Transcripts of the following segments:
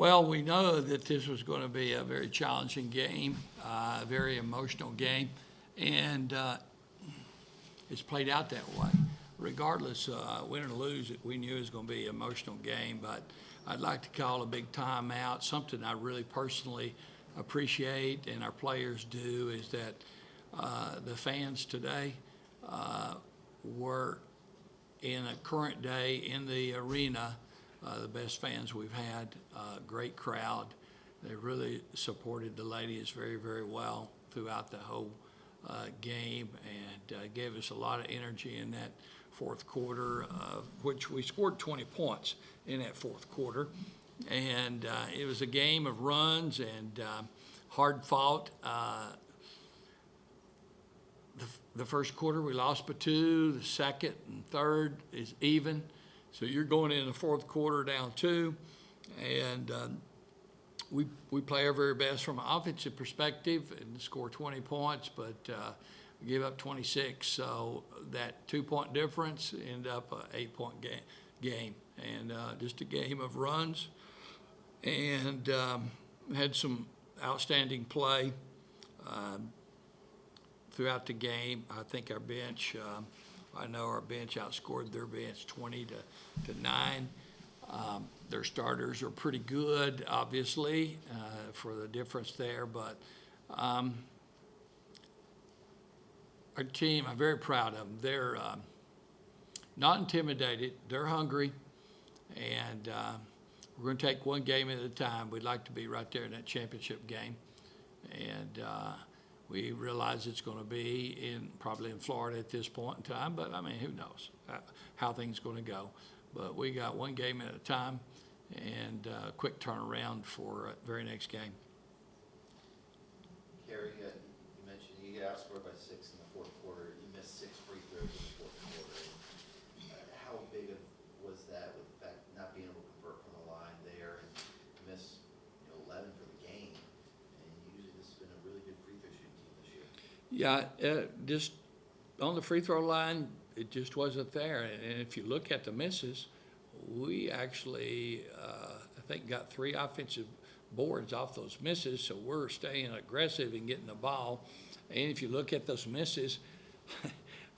Well, we know that this was going to be a very challenging game, a very emotional game, and it's played out that way. Regardless, win or lose, we knew it was going to be an emotional game, but I'd like to call a big timeout. Something I really personally appreciate and our players do is that the fans today were in a current day in the arena, the best fans we've had, great crowd. They really supported the ladies very, very well throughout the whole game and gave us a lot of energy in that fourth quarter, which we scored 20 points in that fourth quarter. And it was a game of runs and hard fought. The first quarter we lost by 2, the second and third is even. So you're going in the fourth quarter down 2, and we play our very best from an offensive perspective and score 20 points, but we give up 26. So that 2-point difference ended up an 8-point game, and just a game of runs, and had some outstanding play throughout the game. I think our bench, I know our bench outscored their bench 20 to 9. Their starters are pretty good, obviously, for the difference there. But our team, I'm very proud of them. They're not intimidated. They're hungry, and we're going to take one game at a time. We'd like to be right there in that championship game, and we realize it's going to be probably in Florida at this point in time, but I mean, who knows how things are going to go. But we got one game at a time, and quick turnaround for very next game. Kerry, you mentioned you get outscored by 6 in the fourth quarter. You missed 6 free throws in the fourth quarter. How big was that with the fact not being able to convert from the line there, and you missed 11 for the game? And usually this has been a really good free throw shooting team this year. Yeah, just on the free throw line, it just wasn't there. And if you look at the misses, we actually, I think, got 3 offensive boards off those misses, so we're staying aggressive and getting the ball. And if you look at those misses,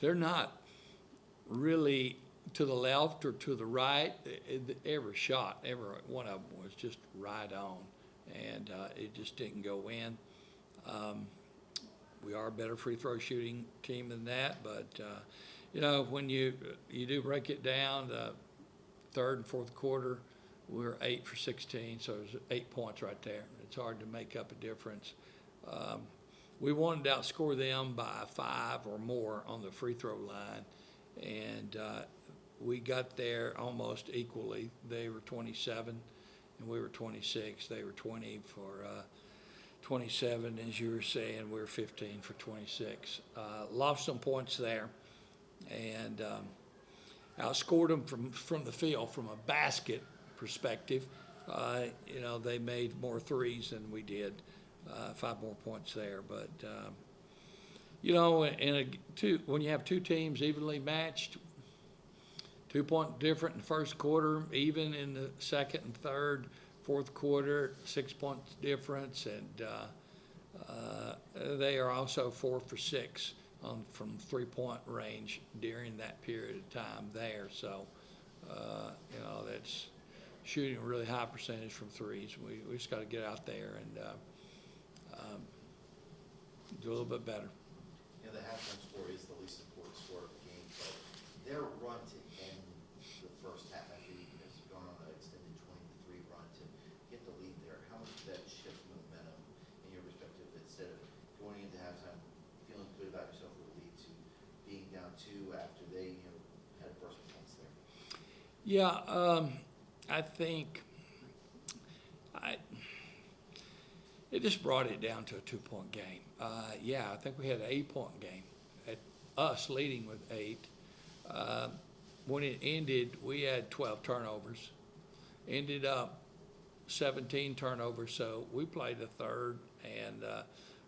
they're not really to the left or to the right. Every shot, every one of them was just right on, and it just didn't go in. We are a better free throw shooting team than that, but when you do break it down, the third and fourth quarter, we were 8 for 16, so it was 8 points right there. It's hard to make up a difference. We wanted to outscore them by 5 or more on the free throw line, and we got there almost equally. They were 27, and we were 26. They were 20 for 27, as you were saying. We were 15 for 26. Lost some points there, and outscored them from the field from a basket perspective. They made more threes than we did, 5 more points there. But when you have 2 teams evenly matched, 2-point different in the first quarter, even in the second and third, fourth quarter, 6 points difference, and they are also 4 for 6 from 3-point range during that period of time there. So, that's shooting a really high percentage from threes. We just got to get out there and do a little bit better. The halftime score is the least important score of the game, but their run to end the first half after you guys have gone on an extended 20-3 run to get the lead there, how much did that shift momentum in your perspective, instead of going into halftime feeling good about yourself with a lead to being down 2 after they had a burst of points there? Yeah, I think it just brought it down to a 2-point game. I think we had an 8-point game, at us leading with 8. When it ended, we had 12 turnovers. Ended up 17 turnovers, so we played the third and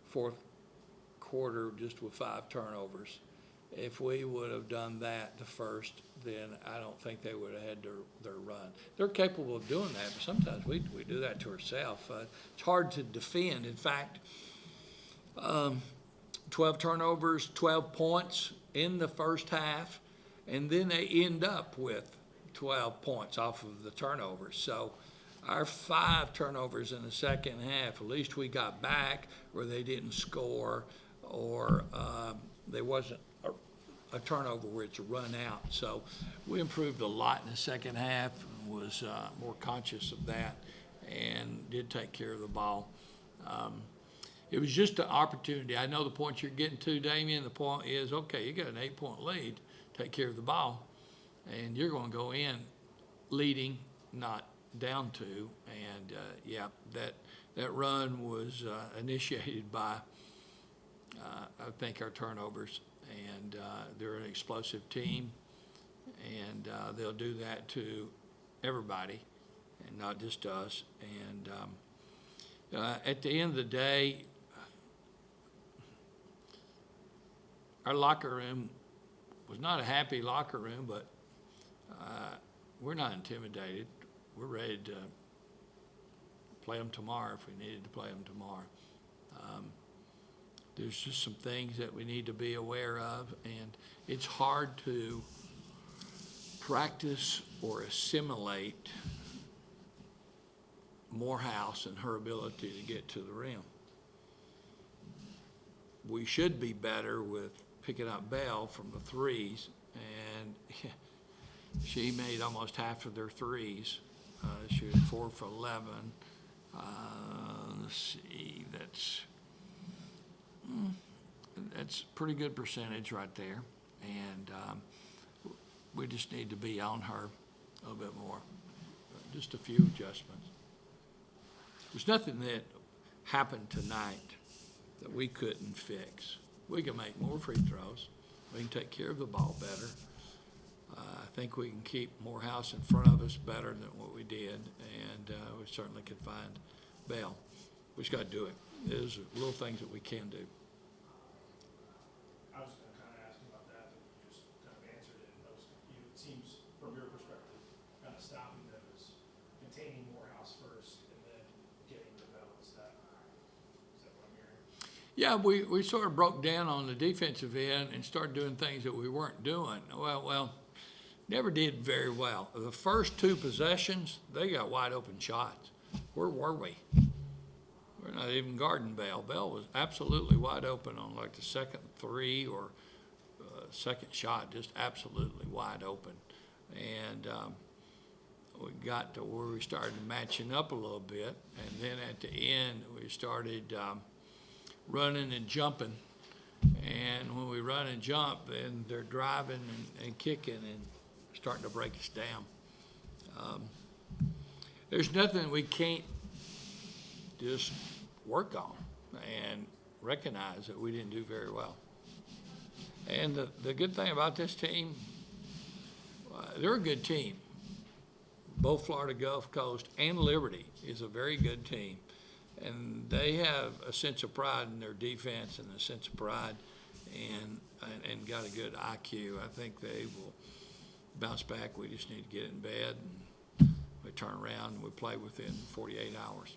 fourth quarter just with 5 turnovers. if we would have done that the first, then I don't think they would have had their run. They're capable of doing that, but sometimes we do that to ourselves. It's hard to defend. In fact, 12 turnovers, 12 points in the first half, and then they end up with 12 points off of the turnovers. So our 5 turnovers in the second half, at least we got back where they didn't score, or there wasn't a turnover where it's a run out. So we improved a lot in the second half, was more conscious of that, and did take care of the ball. It was just an opportunity. I know the point you're getting to, Damien. The point is, okay, you got an 8-point lead, take care of the ball, and you're going to go in leading, not down 2. And yeah, that run was initiated by, I think, our turnovers. And they're an explosive team, and they'll do that to everybody, and not just us. And at the end of the day, our locker room was not a happy locker room, but we're not intimidated. We're ready to play them tomorrow if we needed to play them tomorrow. There's just some things that we need to be aware of, and it's hard to practice or assimilate Morehouse and her ability to get to the rim. We should be better with picking up Bell from the threes, and she made almost half of their threes. She was 4 for 11. Let's see, that's a pretty good percentage right there, and we just need to be on her a little bit more. Just a few adjustments. There's nothing that happened tonight that we couldn't fix. We can make more free throws. We can take care of the ball better. I think we can keep Morehouse in front of us better than what we did, and we certainly can find Bell. We just got to do it. There's little things that we can do. I was going to kind of ask you about that, but you just kind of answered it. It seems, from your perspective, kind of stopping them is containing Morehouse first and then getting the Bell. Is that what I'm hearing? Yeah, we sort of broke down on the defensive end and started doing things that we weren't doing. Well, never did very well. The first 2 possessions, they got wide open shots. Where were we? We're not even guarding Bell. Bell was absolutely wide open on like the second 3 or second shot, just absolutely wide open. And we got to where we started matching up a little bit, and then at the end we started running and jumping. And when we run and jump, then they're driving and kicking and starting to break us down. There's nothing we can't just work on and recognize that we didn't do very well. And the good thing about this team, they're a good team. Both Florida Gulf Coast and Liberty is a very good team. And they have a sense of pride in their defense and a sense of pride and got a good IQ. I think they will bounce back. We just need to get in bed and we turn around and we play within 48 hours.